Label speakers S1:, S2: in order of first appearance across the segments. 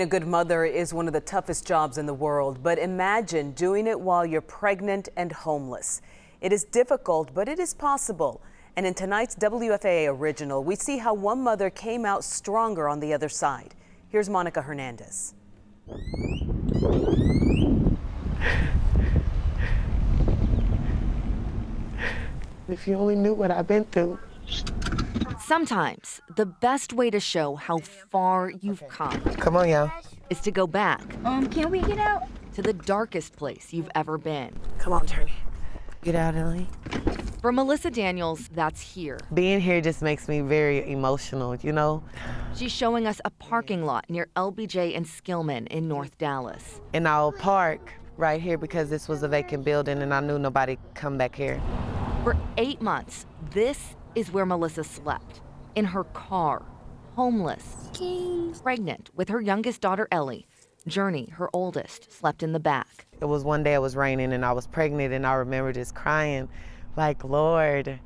S1: A good mother is one of the toughest jobs in the world, but imagine doing it while you're pregnant and homeless. It is difficult, but it is possible. And in tonight's WFAA original, we see how one mother came out stronger on the other side. Here's Monica Hernandez.
S2: If you only knew what I've been through.
S3: Sometimes the best way to show how far you've come
S2: Come on, y'all.
S3: is to go back
S4: Can we get out?
S3: to the darkest place you've ever been.
S2: Come on, Journey. Get out, Ellie.
S3: For Melissa Daniels, that's here.
S2: Being here just makes me very emotional, you know?
S3: She's showing us a parking lot near LBJ and Skillman in North Dallas.
S2: And I'll park right here because this was a vacant building and I knew nobody come back here.
S3: For 8 months, this is where Melissa slept, in her car, homeless, pregnant with her youngest daughter, Ellie. Journey, her oldest, slept in the back.
S2: It was one day it was raining and I was pregnant and I remember just crying, Lord,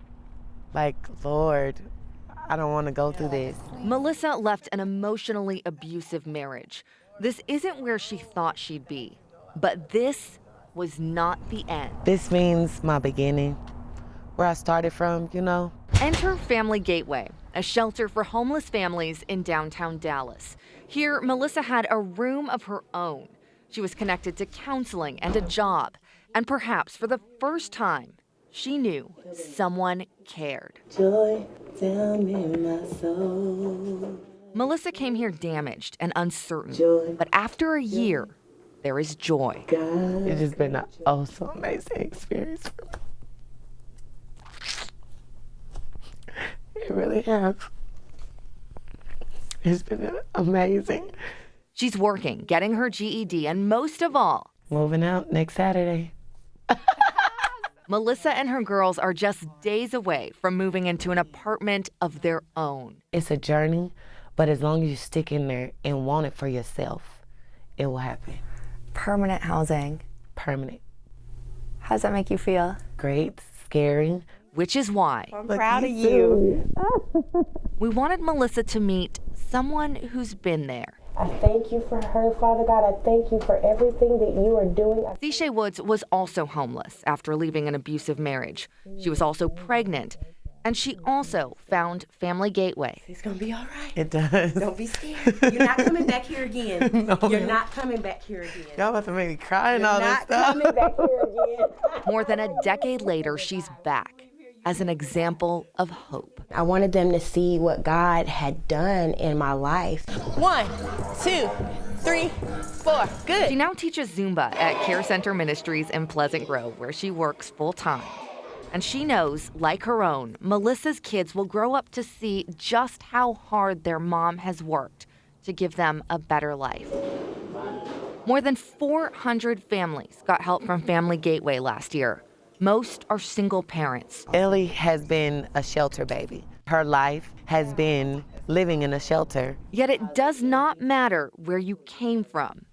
S2: I don't want to go through this.
S3: Melissa left an emotionally abusive marriage. This isn't where she thought she'd be, but this was not the end.
S2: This means my beginning, where I started from, you know?
S3: Enter Family Gateway, a shelter for homeless families in downtown Dallas. Here, Melissa had a room of her own. She was connected to counseling and a job. And perhaps for the first time, she knew someone cared.
S2: Joy down in my soul.
S3: Melissa came here damaged and uncertain.
S2: Joy.
S3: But after a year, there is joy.
S2: It's just been an awesome, amazing experience for me. It really has. It's been amazing.
S3: She's working, getting her GED, and most of all,
S2: Moving out next Saturday.
S3: Melissa and her girls are just days away from moving into an apartment of their own.
S2: It's a journey, but as long as you stick in there and want it for yourself, it will happen.
S4: Permanent housing.
S2: Permanent.
S4: How does that make you feel?
S2: Great, scary.
S3: Which is why
S4: I'm proud of you.
S3: we wanted Melissa to meet someone who's been there.
S5: I thank you for her, Father God. I thank you for everything that you are doing.
S3: Theshay Woods was also homeless after leaving an abusive marriage. She was also pregnant, and she also found Family Gateway.
S5: It's going to be all right.
S2: It does.
S5: Don't be scared. You're not coming back here again.
S2: No,
S5: You're not coming back here again.
S2: Y'all about to make me cry and all this
S5: Not
S2: stuff.
S5: coming back here again.
S3: More than a decade later, she's back as an example of hope.
S5: I wanted them to see what God had done in my life. 1, 2, 3, 4. Good.
S3: She now teaches Zumba at Care Center Ministries in Pleasant Grove, where she works full-time. And she knows, like her own, Melissa's kids will grow up to see just how hard their mom has worked to give them a better life. More than 400 families got help from Family Gateway last year. Most are single parents.
S2: Ellie has been a shelter baby. Her life has been living in a shelter.
S3: Yet it does not matter where you came from.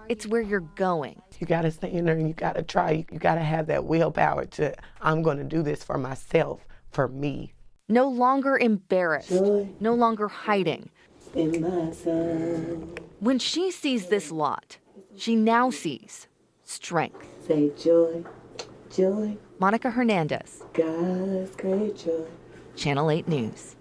S3: It's where you're going.
S2: You gotta stay in there and you gotta try. You gotta have that willpower to, I'm gonna do this for myself, for me.
S3: No longer embarrassed, no longer hiding.
S2: In my son.
S3: When she sees this lot, she now sees strength.
S2: Say joy, joy,
S3: Monica Hernandez,
S2: God's great joy.
S3: Channel 8 News.